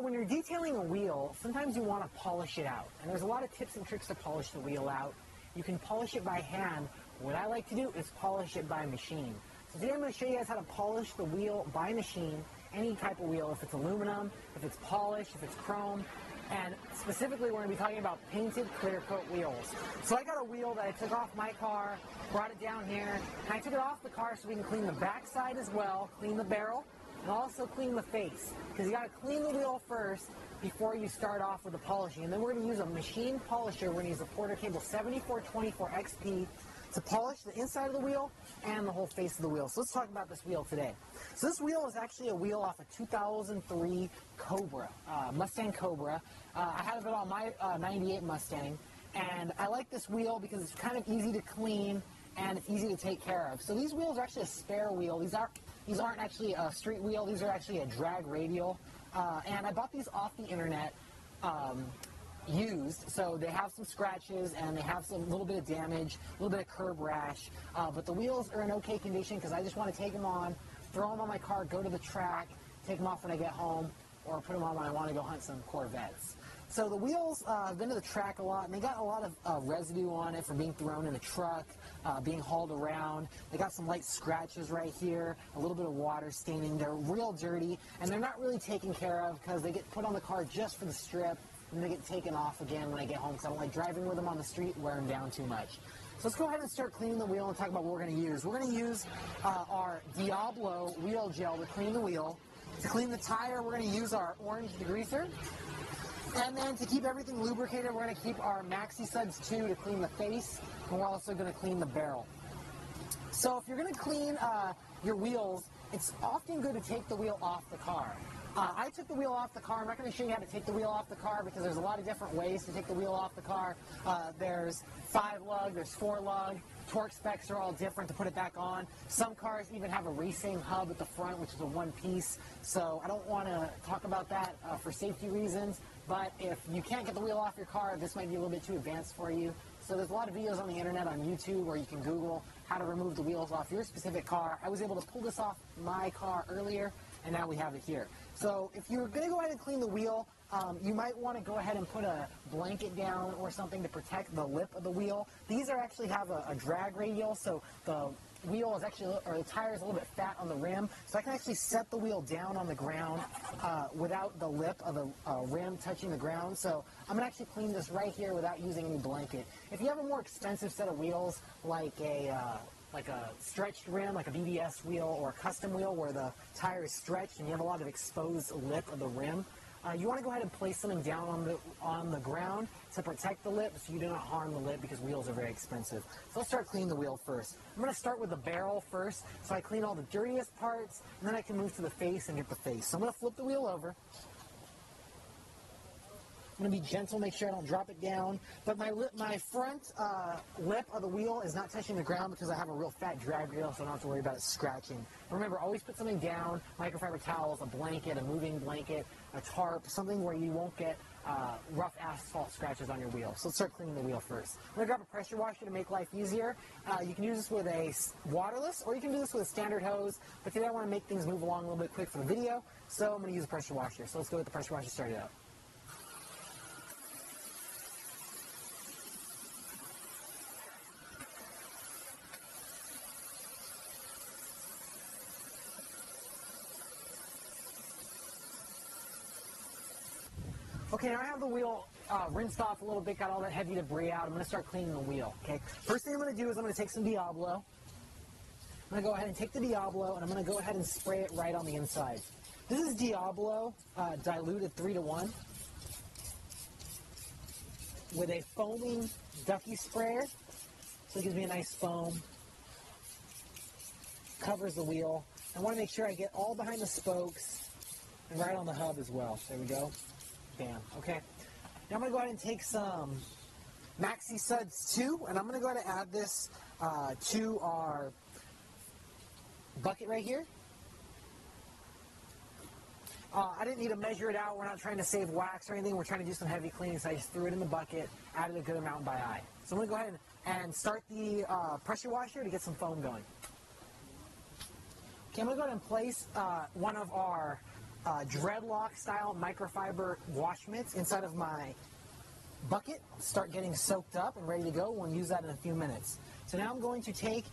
when you're detailing a wheel, sometimes you want to polish it out. And there's a lot of tips and tricks to polish the wheel out. You can polish it by hand. What I like to do is polish it by machine. So today I'm going to show you guys how to polish the wheel by machine, any type of wheel, if it's aluminum, if it's polished, if it's chrome. And specifically, we're going to be talking about painted clear coat wheels. So I got a wheel that I took off my car, brought it down here, and I took it off the car so we can clean the back side as well, clean the barrel, and also clean the face. Because you got to clean the wheel first before you start off with the polishing. And then we're going to use a machine polisher. We're going to use a Porter Cable 7424 XP to polish the inside of the wheel and the whole face of the wheel. So let's talk about this wheel today. So this wheel is actually a wheel off a 2003 Cobra, Mustang Cobra. I have it on my 98 Mustang, and I like this wheel because it's kind of easy to clean and it's easy to take care of. So these wheels are actually a spare wheel. These aren't actually a street wheel. These are actually a drag radial. And I bought these off the internet. Used, so they have some scratches and they have some little bit of damage, a little bit of curb rash, but the wheels are in okay condition because I just want to take them on, throw them on my car, go to the track, take them off when I get home, or put them on when I want to go hunt some Corvettes. So the wheels, I've been to the track a lot, and they got a lot of residue on it from being thrown in a truck, being hauled around. They got some light scratches right here, a little bit of water staining. They're real dirty, and they're not really taken care of because they get put on the car just for the strip, and they get taken off again when I get home because I don't like driving with them on the street, wear them down too much. So let's go ahead and start cleaning the wheel and talk about what we're going to use. We're going to use our Diablo Wheel Gel to clean the wheel. To clean the tire, we're going to use our orange degreaser. And then to keep everything lubricated, we're going to keep our Maxi Suds 2 to clean the face, and we're also going to clean the barrel. So if you're going to clean your wheels, it's often good to take the wheel off the car. I took the wheel off the car. I'm not going to show you how to take the wheel off the car because there's a lot of different ways to take the wheel off the car. There's 5-lug, there's 4-lug. Torque specs are all different to put it back on. Some cars even have a racing hub at the front, which is a one-piece. So I don't want to talk about that for safety reasons. But if you can't get the wheel off your car, this might be a little bit too advanced for you. So there's a lot of videos on the internet, on YouTube, where you can Google how to remove the wheels off your specific car. I was able to pull this off my car earlier, and now we have it here. So if you're going to go ahead and clean the wheel, you might want to go ahead and put a blanket down or something to protect the lip of the wheel. These actually have a drag radial, so the wheel is actually, or the tire is a little bit fat on the rim, so I can actually set the wheel down on the ground without the lip of the rim touching the ground. So I'm going to actually clean this right here without using any blanket. If you have a more expensive set of wheels, like a stretched rim, like a BBS wheel or a custom wheel where the tire is stretched and you have a lot of exposed lip of the rim, you want to go ahead and place something down on the ground to protect the lip so you do not harm the lip because wheels are very expensive. So let's start cleaning the wheel first. I'm going to start with the barrel first, so I clean all the dirtiest parts, and then I can move to the face and get the face. So I'm going to flip the wheel over. I'm going to be gentle, make sure I don't drop it down. But my front lip of the wheel is not touching the ground because I have a real fat drag reel, so I don't have to worry about it scratching. Remember, always put something down, microfiber towels, a blanket, a moving blanket, a tarp, something where you won't get rough asphalt scratches on your wheel. So let's start cleaning the wheel first. I'm going to grab a pressure washer to make life easier. You can use this with a waterless, or you can do this with a standard hose. But today I want to make things move along a little bit quick for the video, so I'm going to use a pressure washer. So let's go get the pressure washer started out. Okay, now I have the wheel rinsed off a little bit, got all that heavy debris out. I'm going to start cleaning the wheel, okay? First thing I'm going to do is I'm going to take some Diablo. I'm going to go ahead and take the Diablo, and I'm going to go ahead and spray it right on the inside. This is Diablo diluted 3-to-1 with a foaming ducky sprayer. So it gives me a nice foam. Covers the wheel. I want to make sure I get all behind the spokes and right on the hub as well. There we go. Bam. Okay. Now I'm going to go ahead and take some Maxi Suds 2, and I'm going to go ahead and add this to our bucket right here. I didn't need to measure it out. We're not trying to save wax or anything. We're trying to do some heavy cleaning, so I just threw it in the bucket, added a good amount by eye. So I'm going to go ahead and start the pressure washer to get some foam going. Okay, I'm going to go ahead and place one of our dreadlock style microfiber wash mitts inside of my bucket, start getting soaked up and ready to go. We'll use that in a few minutes. So now I'm going to take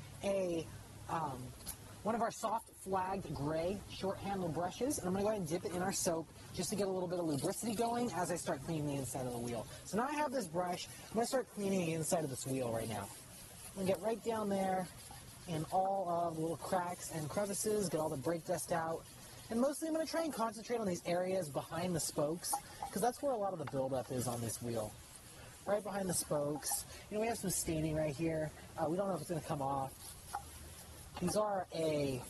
one of our soft flagged gray short handle brushes, and I'm going to go ahead and dip it in our soap just to get a little bit of lubricity going as I start cleaning the inside of the wheel. So now I have this brush. I'm going to start cleaning the inside of this wheel right now. I'm going to get right down there in all of the little cracks and crevices, get all the brake dust out. And mostly I'm going to try and concentrate on these areas behind the spokes, because that's where a lot of the buildup is on this wheel. Right behind the spokes. You know, we have some staining right here. We don't know if it's going to come off. These are a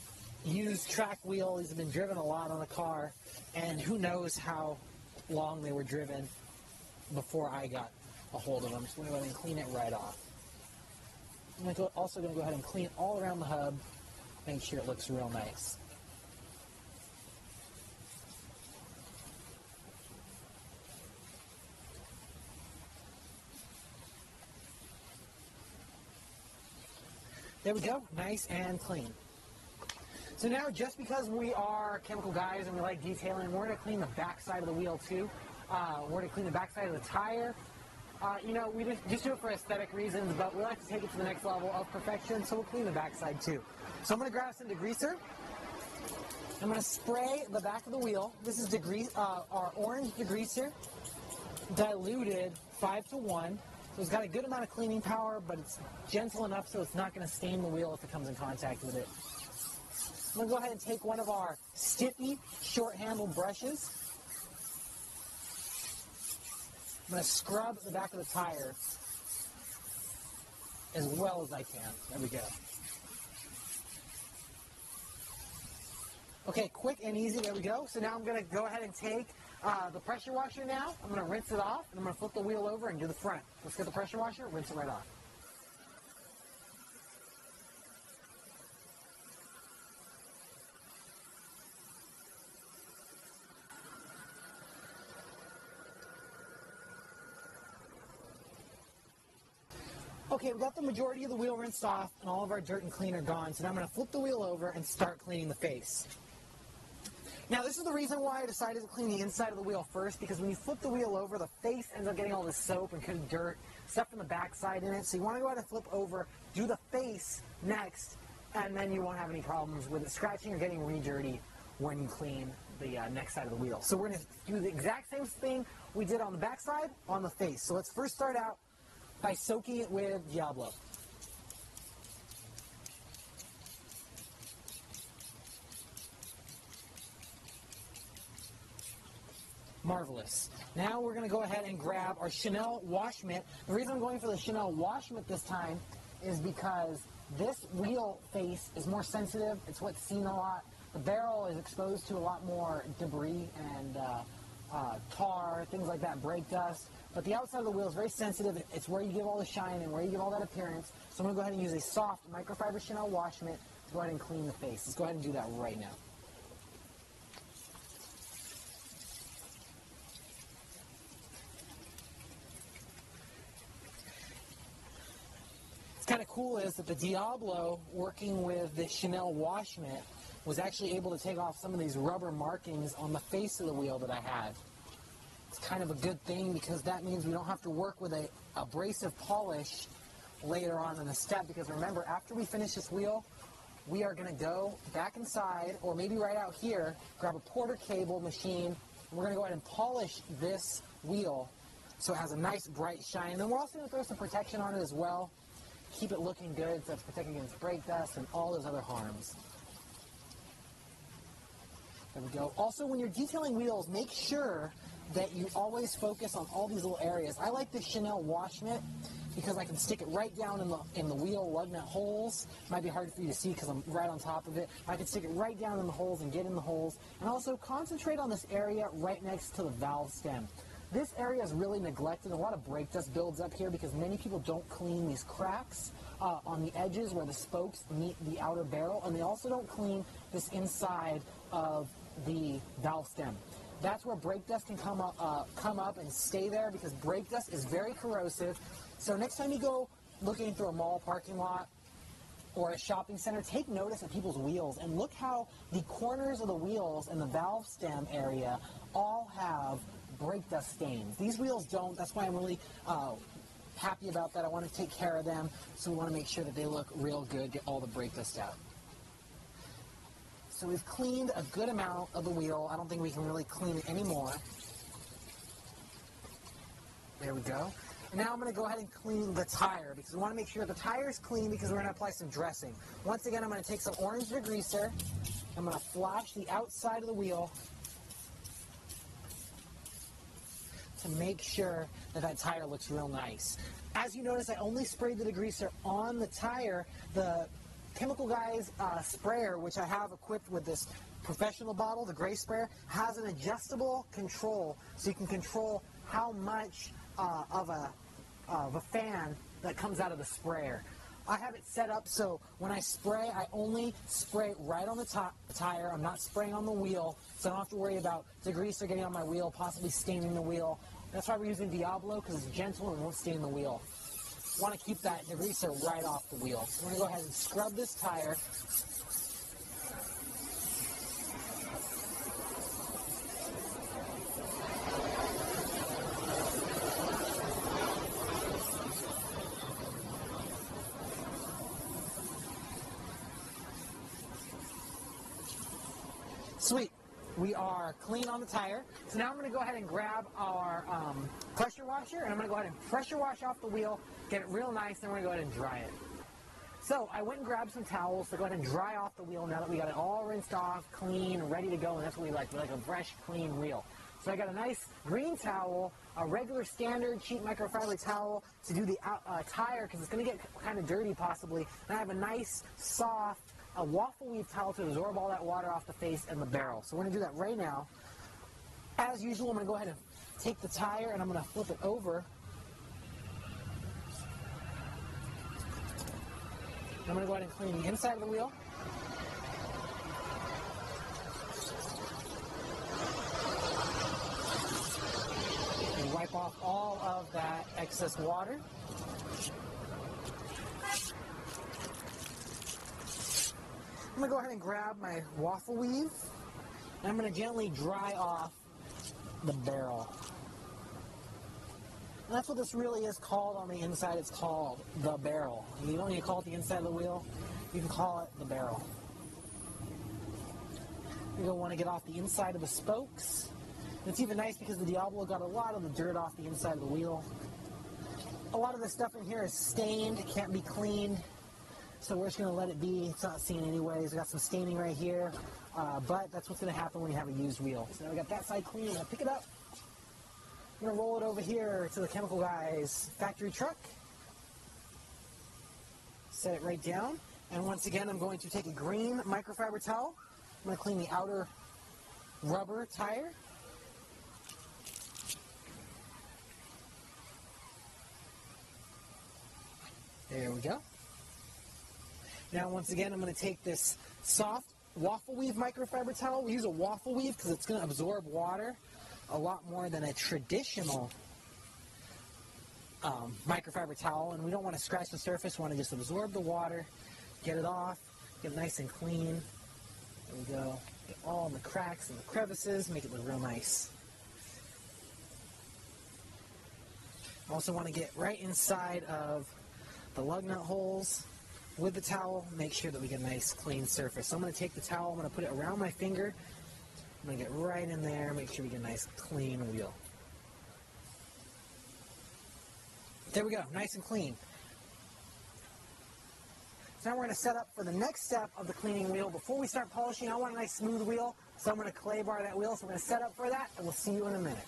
used track wheel. These have been driven a lot on the car, and who knows how long they were driven before I got a hold of them. So I'm going to go ahead and clean it right off. I'm also going to go ahead and clean all around the hub, make sure it looks real nice. There we go, nice and clean. So now, just because we are chemical guys and we like detailing, we're going to clean the back side of the wheel too. We're going to clean the back side of the tire. You know, we just do it for aesthetic reasons, but we like to take it to the next level of perfection, so we'll clean the back side too. So I'm going to grab some degreaser. I'm going to spray the back of the wheel. This is our orange degreaser, diluted 5:1. So it's got a good amount of cleaning power, but it's gentle enough so it's not going to stain the wheel if it comes in contact with it. I'm going to go ahead and take one of our stiffy short-handled brushes. I'm going to scrub the back of the tire as well as I can. There we go. Okay, quick and easy. There we go. So now I'm going to go ahead and take the pressure washer now. I'm going to rinse it off, and I'm going to flip the wheel over and do the front. Let's get the pressure washer, rinse it right off. Okay, we've got the majority of the wheel rinsed off and all of our dirt and cleaner gone. So now I'm going to flip the wheel over and start cleaning the face. Now, this is the reason why I decided to clean the inside of the wheel first, because when you flip the wheel over, the face ends up getting all this soap and kind of dirt, stuff from the backside in it. So you want to go ahead and flip over, do the face next, and then you won't have any problems with it scratching or getting re-dirty when you clean the next side of the wheel. So we're going to do the exact same thing we did on the backside on the face. So let's first start out by soaking it with Diablo. Marvelous. Now we're going to go ahead and grab our Chanel wash mitt. The reason I'm going for the Chanel wash mitt this time is because this wheel face is more sensitive. It's what's seen a lot. The barrel is exposed to a lot more debris and tar, things like that, brake dust. But the outside of the wheel is very sensitive. It's where you give all the shine and where you give all that appearance. So I'm going to go ahead and use a soft microfiber Chanel wash mitt to go ahead and clean the face. Let's go ahead and do that right now. What's kind of cool is that the Diablo, working with the Chanel wash mitt, was actually able to take off some of these rubber markings on the face of the wheel that I had. It's kind of a good thing because that means we don't have to work with a abrasive polish later on in the step, because remember, after we finish this wheel, we are going to go back inside, or maybe right out here, grab a Porter cable machine, and we're going to go ahead and polish this wheel so it has a nice bright shine. And then we're also going to throw some protection on it as well, keep it looking good so it's protecting against brake dust and all those other harms. There we go. Also, when you're detailing wheels, make sure that you always focus on all these little areas. I like this Chanel wash mitt because I can stick it right down in the wheel lug nut holes. It might be hard for you to see because I'm right on top of it. I can stick it right down in the holes and get in the holes. And also concentrate on this area right next to the valve stem. This area is really neglected. A lot of brake dust builds up here because many people don't clean these cracks on the edges where the spokes meet the outer barrel, and they also don't clean this inside of the valve stem. That's where brake dust can come up and stay there, because brake dust is very corrosive. So next time you go looking through a mall parking lot or a shopping center, take notice of people's wheels and look how the corners of the wheels and the valve stem area all have brake dust stains. These wheels don't. That's why I'm really happy about that. I want to take care of them, so we want to make sure that they look real good, get all the brake dust out. So we've cleaned a good amount of the wheel. I don't think we can really clean it anymore. There we go. And now I'm going to go ahead and clean the tire because we want to make sure the tire is clean because we're going to apply some dressing. Once again, I'm going to take some orange degreaser. I'm going to flash the outside of the wheel to make sure that that tire looks real nice. As you notice, I only sprayed the degreaser on the tire. The Chemical Guys sprayer, which I have equipped with this professional bottle, the gray sprayer, has an adjustable control, so you can control how much of a fan that comes out of the sprayer. I have it set up so when I spray, I only spray right on the tire. I'm not spraying on the wheel, so I don't have to worry about degreaser getting on my wheel, possibly staining the wheel. That's why we're using Diablo, because it's gentle and won't stain the wheel. Want to keep that degreaser right off the wheel. So we're going to go ahead and scrub this tire. Sweet. We are clean on the tire. So now I'm going to go ahead and grab our pressure washer, and I'm going to go ahead and pressure wash off the wheel, get it real nice, and we're going to go ahead and dry it. So I went and grabbed some towels to go ahead and dry off the wheel now that we got it all rinsed off, clean, ready to go, and that's what we like. We like a fresh, clean wheel. So I got a nice green towel, a regular standard cheap microfiber towel to do the tire because it's going to get kind of dirty possibly. And I have a nice, soft, a waffle weave towel to absorb all that water off the face and the barrel. So we're going to do that right now. As usual, I'm going to go ahead and take the tire and I'm going to flip it over. I'm going to go ahead and clean the inside of the wheel. And wipe off all of that excess water. I'm going to go ahead and grab my waffle weave, and I'm going to gently dry off the barrel. And that's what this really is called on the inside. It's called the barrel. You don't need to call it the inside of the wheel. You can call it the barrel. You're going to want to get off the inside of the spokes. And it's even nice because the Diablo got a lot of the dirt off the inside of the wheel. A lot of the stuff in here is stained. It can't be cleaned. So we're just going to let it be. It's not seen anyways. We got some staining right here, but that's what's going to happen when you have a used wheel. So now we got that side clean. I'm going to pick it up. I'm going to roll it over here to the Chemical Guys factory truck. Set it right down. And once again, I'm going to take a green microfiber towel. I'm going to clean the outer rubber tire. There we go. Now, once again, I'm going to take this soft waffle weave microfiber towel. We use a waffle weave because it's going to absorb water a lot more than a traditional microfiber towel. And we don't want to scratch the surface. We want to just absorb the water, get it off, get it nice and clean. There we go. Get all the cracks and the crevices, make it look real nice. Also want to get right inside of the lug nut holes. With the towel, make sure that we get a nice clean surface. So I'm going to take the towel, I'm going to put it around my finger. I'm going to get right in there, make sure we get a nice clean wheel. There we go, nice and clean. So now we're going to set up for the next step of the cleaning wheel. Before we start polishing, I want a nice smooth wheel, so I'm going to clay bar that wheel. So we're going to set up for that, and we'll see you in a minute.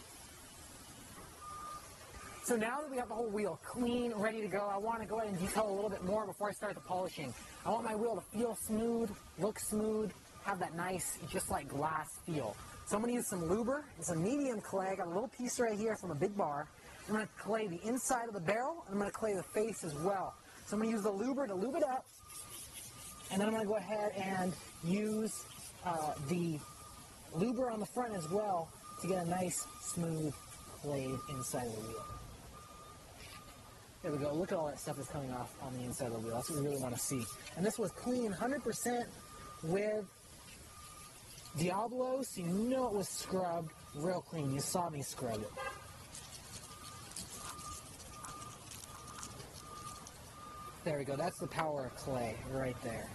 So now that we have the whole wheel clean, ready to go, I want to go ahead and detail a little bit more before I start the polishing. I want my wheel to feel smooth, look smooth, have that nice, just like glass feel. So I'm going to use some luber and some medium clay. I got a little piece right here from a big bar. I'm going to clay the inside of the barrel, and I'm going to clay the face as well. So I'm going to use the luber to lube it up, and then I'm going to go ahead and use the luber on the front as well to get a nice, smooth, clayed inside of the wheel. There we go. Look at all that stuff that's coming off on the inside of the wheel. That's what we really want to see. And this was clean 100% with Diablo, so you know it was scrubbed real clean. You saw me scrub it. There we go. That's the power of clay right there.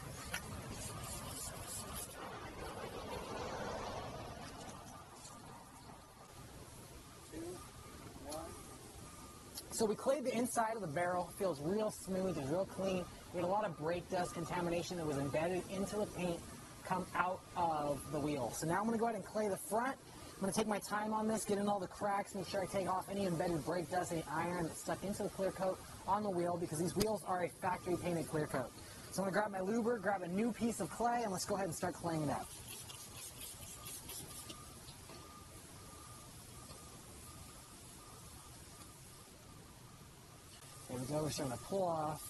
So we clayed the inside of the barrel. Feels real smooth. It's real clean. We had a lot of brake dust contamination that was embedded into the paint come out of the wheel. So now I'm going to go ahead and clay the front. I'm going to take my time on this, get in all the cracks, make sure I take off any embedded brake dust, any iron that's stuck into the clear coat on the wheel, because these wheels are a factory painted clear coat. So I'm going to grab my luber, grab a new piece of clay, and let's go ahead and start claying it out. There we go. We're starting to pull off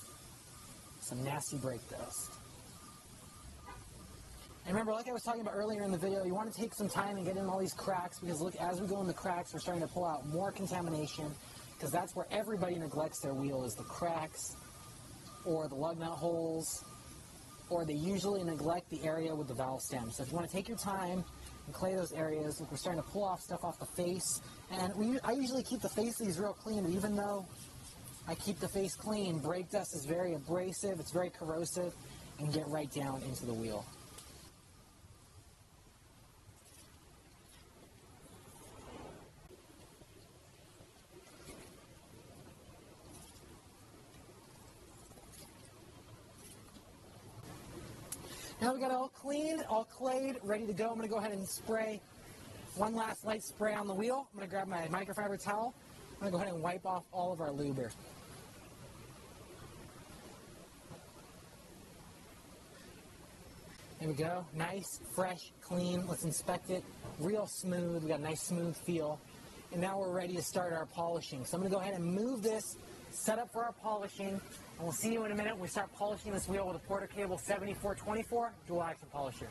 some nasty brake dust. And remember, like I was talking about earlier in the video, you want to take some time and get in all these cracks, because look, as we go in the cracks, we're starting to pull out more contamination, because that's where everybody neglects their wheel, is the cracks or the lug nut holes, or they usually neglect the area with the valve stem. So if you want to take your time and clay those areas, look, we're starting to pull off stuff off the face. And I usually keep the face of these real clean, but even though I keep the face clean, brake dust is very abrasive, it's very corrosive, and can get right down into the wheel. Now we got it all cleaned, all clayed, ready to go. I'm going to go ahead and spray one last light spray on the wheel. I'm going to grab my microfiber towel. I'm going to go ahead and wipe off all of our luber. There we go. Nice, fresh, clean. Let's inspect it. Real smooth. We got a nice smooth feel. And now we're ready to start our polishing. So I'm going to go ahead and move this, set up for our polishing. And we'll see you in a minute when we start polishing this wheel with a Porter Cable 7424 dual action polisher.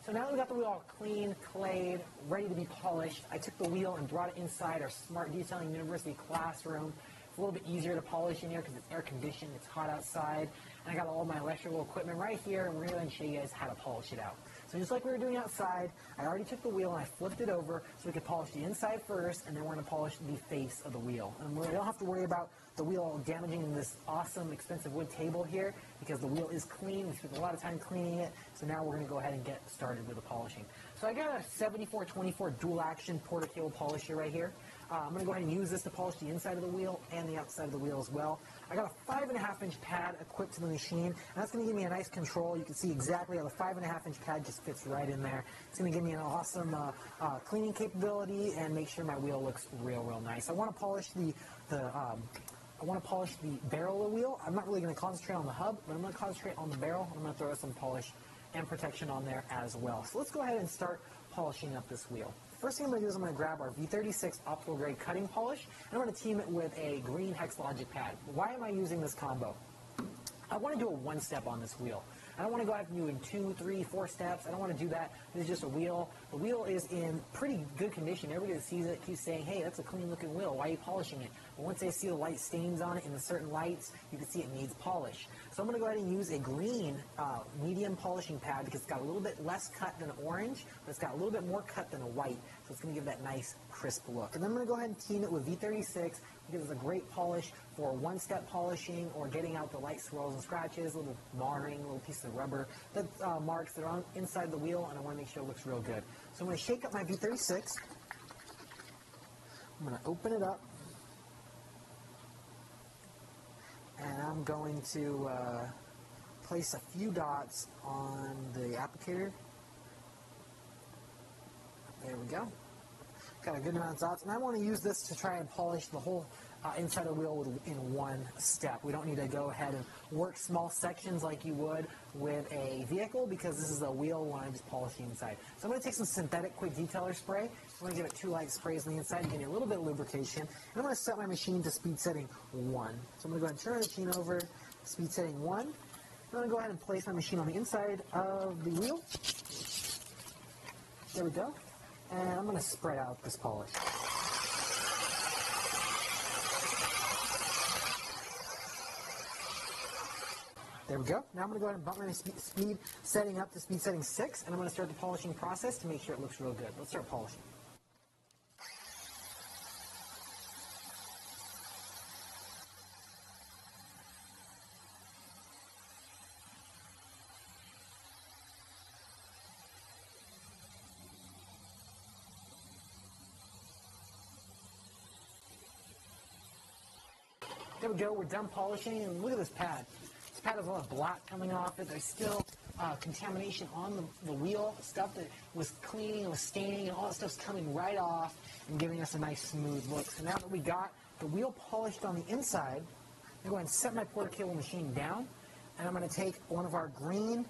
So now that we got the wheel all clean, clayed, ready to be polished, I took the wheel and brought it inside our Smart Detailing University classroom. It's a little bit easier to polish in here because it's air conditioned, it's hot outside, and I got all my electrical equipment right here, and we're going to show you guys how to polish it out. So just like we were doing outside, I already took the wheel and I flipped it over so we could polish the inside first, and then we're going to polish the face of the wheel. And we don't have to worry about the wheel damaging this awesome, expensive wood table here, because the wheel is clean. We spent a lot of time cleaning it, so now we're going to go ahead and get started with the polishing. So I got a 7424 dual action Porter Cable polisher right here. I'm going to go ahead and use this to polish the inside of the wheel and the outside of the wheel as well. I got a 5.5-inch pad equipped to the machine, and that's going to give me a nice control. You can see exactly how the 5.5-inch pad just fits right in there. It's going to give me an awesome cleaning capability and make sure my wheel looks real nice. I want to polish the barrel of the wheel. I'm not really going to concentrate on the hub, but I'm going to concentrate on the barrel. I'm going to throw some polish and protection on there as well. So let's go ahead and start polishing up this wheel. First thing I'm going to do is I'm going to grab our V36 Optical grade cutting polish, and I'm going to team it with a green Hexlogic pad. Why am I using this combo? I want to do a one-step on this wheel. I don't want to go after doing 2, 3, 4 steps. I don't want to do that. This is just a wheel. The wheel is in pretty good condition. Everybody that sees it keeps saying, hey, that's a clean-looking wheel. Why are you polishing it? But once they see the light stains on it in the certain lights, you can see it needs polish. So I'm going to go ahead and use a green medium polishing pad because it's got a little bit less cut than orange, but it's got a little bit more cut than a white. So it's going to give that nice, crisp look. And then I'm going to go ahead and team it with V36 because it's a great polish for one-step polishing or getting out the light swirls and scratches, little marring, little pieces of rubber that marks that are on inside the wheel, and I want to make sure it looks real good. So I'm going to shake up my V36. I'm going to open it up, and I'm going to place a few dots on the applicator. There we go. Got a good amount of dots, and I want to use this to try and polish the whole inside of the wheel in one step. We don't need to go ahead and work small sections like you would with a vehicle because this is a wheel when I'm just polishing inside. So I'm going to take some synthetic quick detailer spray. I'm going to give it 2 light sprays on the inside to give me a little bit of lubrication. And I'm going to set my machine to speed setting 1. So I'm going to go ahead and turn the machine over, speed setting 1. I'm going to go ahead and place my machine on the inside of the wheel. There we go. And I'm going to spread out this polish. There we go. Now I'm going to go ahead and bump my speed setting up to speed setting 6, and I'm going to start the polishing process to make sure it looks real good. Let's start polishing. There we go, we're done polishing, and look at this pad. This pad has a lot of black coming off it. There's still contamination on the wheel, stuff that was cleaning and was staining, and all that stuff's coming right off and giving us a nice smooth look. So now that we got the wheel polished on the inside, I'm going to go ahead and set my Porter-Cable machine down, and I'm going to take one of our green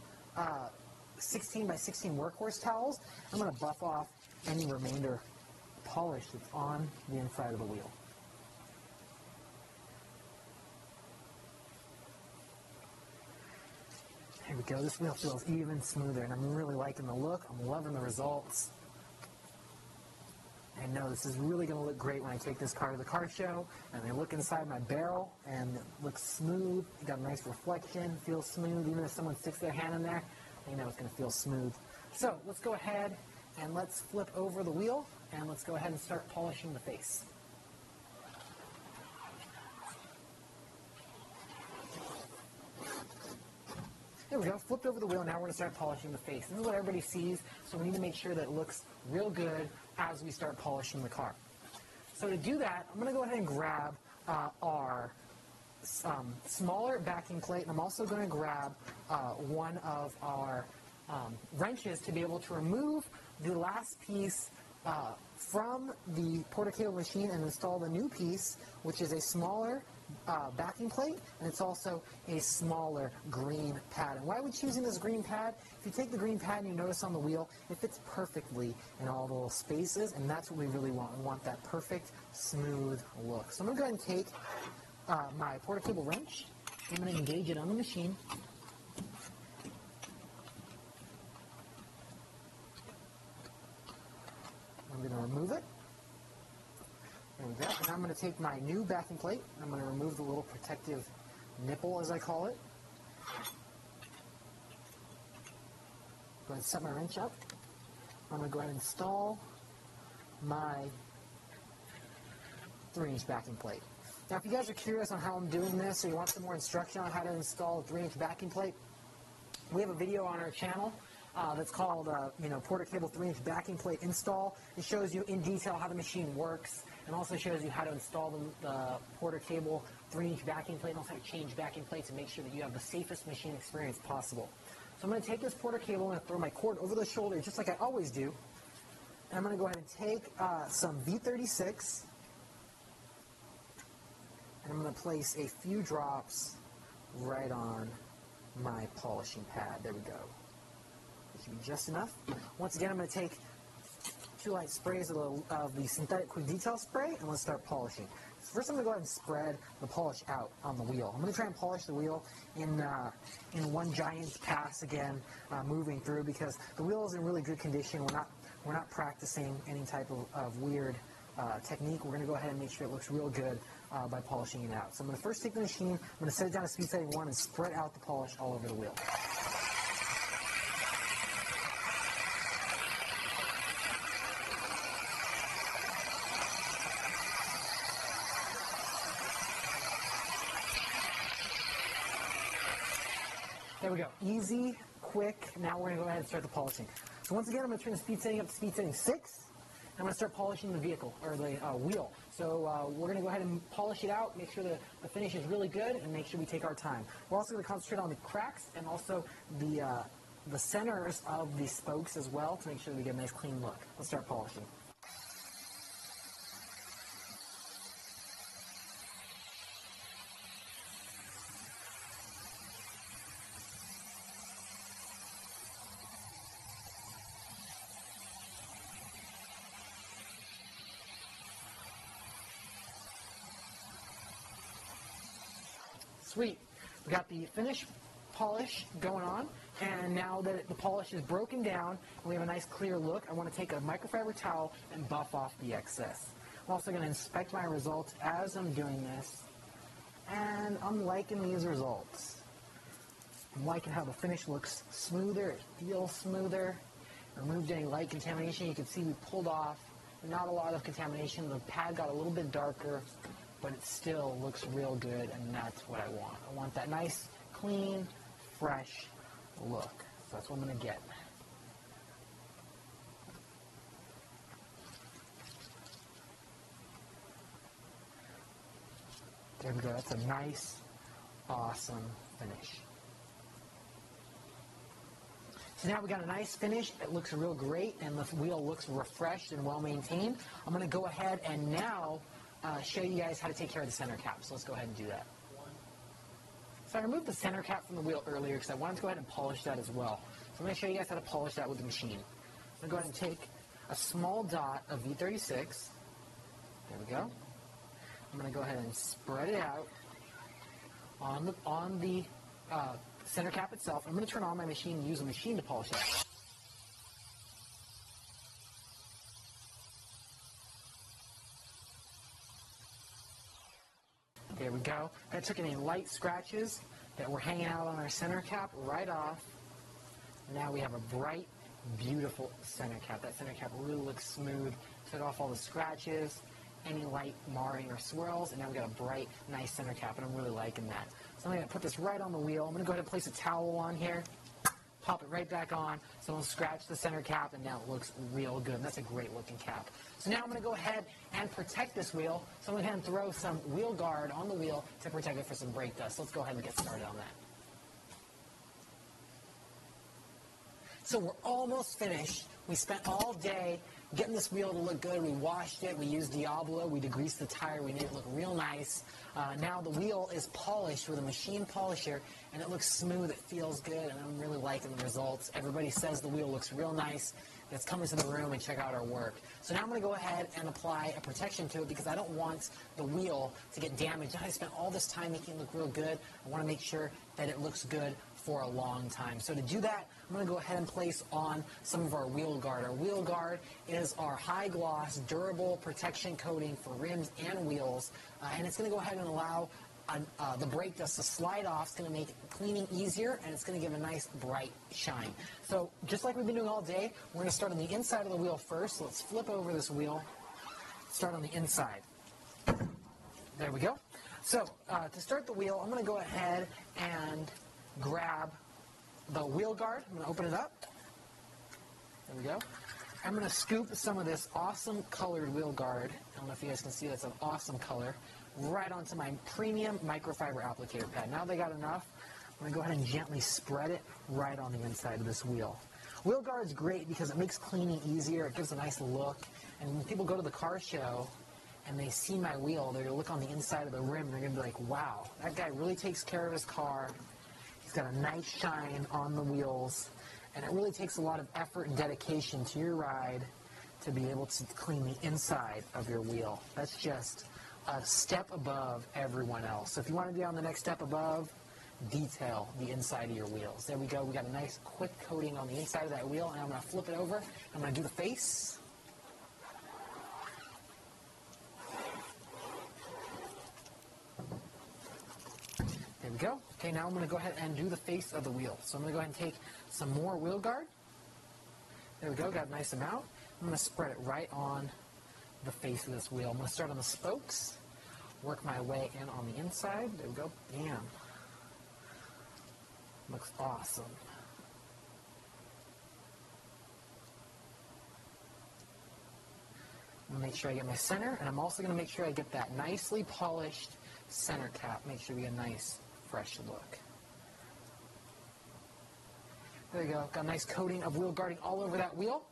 16 by 16 workhorse towels. I'm going to buff off any remainder polish that's on the inside of the wheel. There we go. This wheel feels even smoother, and I'm really liking the look. I'm loving the results. I know this is really going to look great when I take this car to the car show, and I look inside my barrel, and it looks smooth. You got a nice reflection, feels smooth. Even if someone sticks their hand in there, they know it's going to feel smooth. So let's go ahead and let's flip over the wheel, and let's go ahead and start polishing the face. There we go, flipped over the wheel, now we're going to start polishing the face. This is what everybody sees, so we need to make sure that it looks real good as we start polishing the car. So to do that, I'm going to go ahead and grab our smaller backing plate, and I'm also going to grab one of our wrenches to be able to remove the last piece from the Porter-Cable machine and install the new piece, which is a smaller backing plate, and it's also a smaller green pad. And why are we choosing this green pad? If you take the green pad and you notice on the wheel, it fits perfectly in all the little spaces, and that's what we really want. We want that perfect, smooth look. So I'm going to go ahead and take my Porter-Cable wrench. I'm going to engage it on the machine. I'm going to remove it. There we go. And I'm going to take my new backing plate. I'm going to remove the little protective nipple, as I call it. Go ahead and set my wrench up. I'm going to go ahead and install my 3-inch backing plate. Now, if you guys are curious on how I'm doing this, or you want some more instruction on how to install a 3-inch backing plate, we have a video on our channel that's called, Porter-Cable 3-inch backing plate install. It shows you in detail how the machine works, and also shows you how to install the Porter-Cable 3-inch backing plate, and also how to change backing plates and make sure that you have the safest machine experience possible. So I'm going to take this Porter-Cable, I'm going to throw my cord over the shoulder just like I always do, and I'm going to go ahead and take some V36, and I'm going to place a few drops right on my polishing pad. There we go. It should be just enough. Once again, I'm going to take 2 light sprays of the synthetic quick detail spray, and let's start polishing. First, I'm going to go ahead and spread the polish out on the wheel. I'm going to try and polish the wheel in one giant pass again, moving through, because the wheel is in really good condition. We're not practicing any type of weird technique. We're going to go ahead and make sure it looks real good by polishing it out. So I'm going to first take the machine, I'm going to set it down to speed setting 1 and spread out the polish all over the wheel. There we go. Easy, quick. Now we're going to go ahead and start the polishing. So once again, I'm going to turn the speed setting up to speed setting 6. I'm going to start polishing the vehicle, or the wheel. So we're going to go ahead and polish it out, make sure the finish is really good, and make sure we take our time. We're also going to concentrate on the cracks and also the centers of the spokes as well to make sure we get a nice clean look. Let's start polishing. Sweet. We got the finish polish going on, and now that the polish is broken down and we have a nice clear look, I want to take a microfiber towel and buff off the excess. I'm also going to inspect my results as I'm doing this, and I'm liking these results. I'm liking how the finish looks smoother, it feels smoother. Removed any light contamination. You can see we pulled off not a lot of contamination. The pad got a little bit darker, but it still looks real good, and that's what I want. I want that nice, clean, fresh look. So that's what I'm going to get. There we go. That's a nice, awesome finish. So now we got a nice finish. It looks real great, and the wheel looks refreshed and well maintained. I'm going to go ahead and now show you guys how to take care of the center cap. So let's go ahead and do that. So I removed the center cap from the wheel earlier because I wanted to go ahead and polish that as well. So I'm going to show you guys how to polish that with the machine. I'm going to go ahead and take a small dot of V36. There we go. I'm going to go ahead and spread it out on the center cap itself. I'm going to turn on my machine and use a machine to polish that. There we go. I took any light scratches that were hanging out on our center cap right off. Now we have a bright, beautiful center cap. That center cap really looks smooth. Took off all the scratches, any light marring or swirls, and now we got a bright, nice center cap, and I'm really liking that. So I'm going to put this right on the wheel. I'm going to go ahead and place a towel on here, pop it right back on, so don't scratch the center cap, and now it looks real good. And that's a great looking cap. So now I'm going to go ahead and protect this wheel. So I'm going to go ahead and throw some wheel guard on the wheel to protect it from some brake dust. So let's go ahead and get started on that. So we're almost finished. We spent all day getting this wheel to look good. We washed it. We used Diablo. We degreased the tire. We made it look real nice. Now the wheel is polished with a machine polisher, and it looks smooth. It feels good, and I'm really liking the results. Everybody says the wheel looks real nice. Let's come into the room and check out our work. So now I'm going to go ahead and apply a protection to it because I don't want the wheel to get damaged. I spent all this time making it look real good. I want to make sure that it looks good for a long time. So to do that, I'm going to go ahead and place on some of our wheel guard. Our wheel guard is our high gloss, durable protection coating for rims and wheels, and it's going to go ahead and allow the brake dust to slide off. It's going to make cleaning easier, and it's going to give a nice bright shine. So just like we've been doing all day, we're going to start on the inside of the wheel first. So let's flip over this wheel, start on the inside. There we go. So to start the wheel, I'm going to go ahead and grab the wheel guard. I'm going to open it up. There we go. I'm going to scoop some of this awesome colored wheel guard. I don't know if you guys can see that's an awesome color. Right onto my premium microfiber applicator pad. Now they got enough, I'm going to go ahead and gently spread it right on the inside of this wheel. Wheel guard is great because it makes cleaning easier. It gives a nice look. And when people go to the car show and they see my wheel, they're going to look on the inside of the rim and they're going to be like, wow, that guy really takes care of his car. He's got a nice shine on the wheels. And it really takes a lot of effort and dedication to your ride to be able to clean the inside of your wheel. That's just a step above everyone else. So if you want to be on the next step above, detail the inside of your wheels. There we go. We got a nice quick coating on the inside of that wheel, and I'm going to flip it over. I'm going to do the face. There we go. Okay, now I'm going to go ahead and do the face of the wheel. So I'm going to go ahead and take some more wheel guard. There we go. Got a nice amount. I'm going to spread it right on the face of this wheel. I'm going to start on the spokes, work my way in on the inside. There we go. Bam. Looks awesome. I'm going to make sure I get my center, and I'm also going to make sure I get that nicely polished center cap. Make sure we get a nice, fresh look. There you go. Got a nice coating of wheel guarding all over that wheel.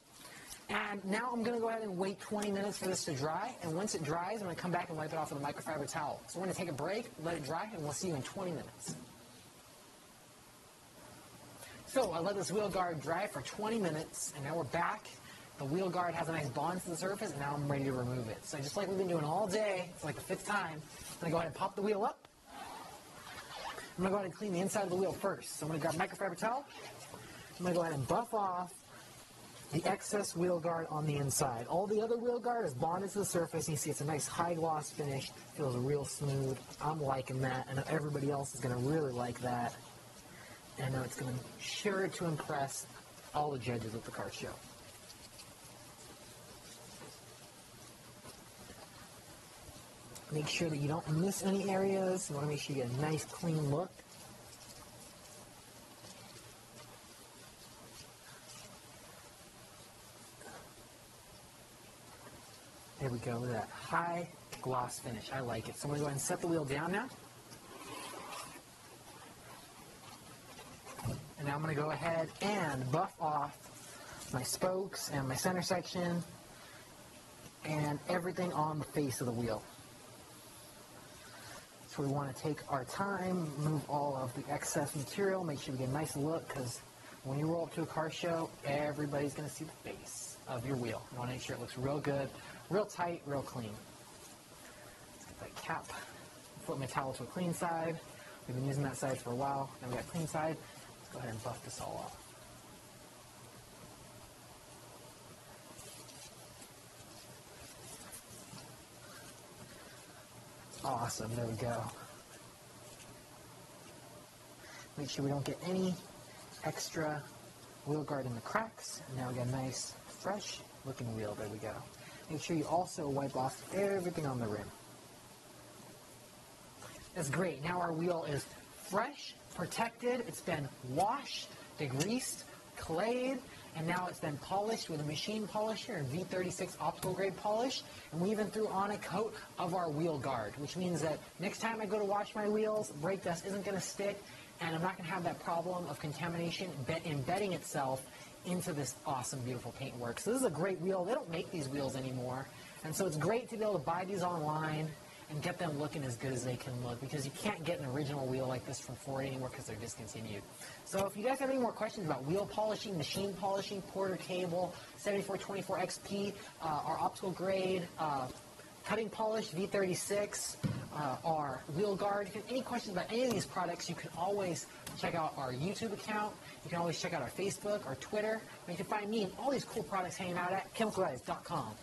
And now I'm going to go ahead and wait 20 minutes for this to dry. And once it dries, I'm going to come back and wipe it off with a microfiber towel. So we're going to take a break, let it dry, and we'll see you in 20 minutes. So I let this wheel guard dry for 20 minutes, and now we're back. The wheel guard has a nice bond to the surface, and now I'm ready to remove it. So just like we've been doing all day, it's like the 5th time, I'm going to go ahead and pop the wheel up. I'm going to go ahead and clean the inside of the wheel first. So I'm going to grab a microfiber towel. I'm going to go ahead and buff off the excess wheel guard on the inside. All the other wheel guard is bonded to the surface. You see it's a nice high gloss finish. Feels real smooth. I'm liking that, and everybody else is going to really like that. And I know it's going to be sure to impress all the judges at the car show. Make sure that you don't miss any areas. You want to make sure you get a nice clean look. There we go, with that high gloss finish. I like it. So I'm going to go ahead and set the wheel down now. And now I'm going to go ahead and buff off my spokes and my center section and everything on the face of the wheel. So we want to take our time, move all of the excess material, make sure we get a nice look, because when you roll up to a car show, everybody's going to see the face of your wheel. You want to make sure it looks real good, real tight, real clean. Let's get that cap, flip my towel to a clean side. We've been using that side for a while. Now we got clean side. Let's go ahead and buff this all off. Awesome, there we go. Make sure we don't get any extra wheel guard in the cracks. And now we got a nice, fresh looking wheel. There we go. Make sure you also wipe off everything on the rim. That's great. Now our wheel is fresh, protected. It's been washed, degreased, clayed, and now it's been polished with a machine polisher and V36 optical grade polish. And we even threw on a coat of our wheel guard, which means that next time I go to wash my wheels, brake dust isn't going to stick, and I'm not going to have that problem of contamination embedding itself into this awesome, beautiful paintwork. So this is a great wheel. They don't make these wheels anymore. And so it's great to be able to buy these online and get them looking as good as they can look, because you can't get an original wheel like this from Ford anymore because they're discontinued. So if you guys have any more questions about wheel polishing, machine polishing, Porter cable, 7424 XP, our optical grade, cutting polish, V36, our wheel guard, if you have any questions about any of these products, you can always check out our YouTube account. You can always check out our Facebook, our Twitter, or you can find me and all these cool products hanging out at chemicalguys.com.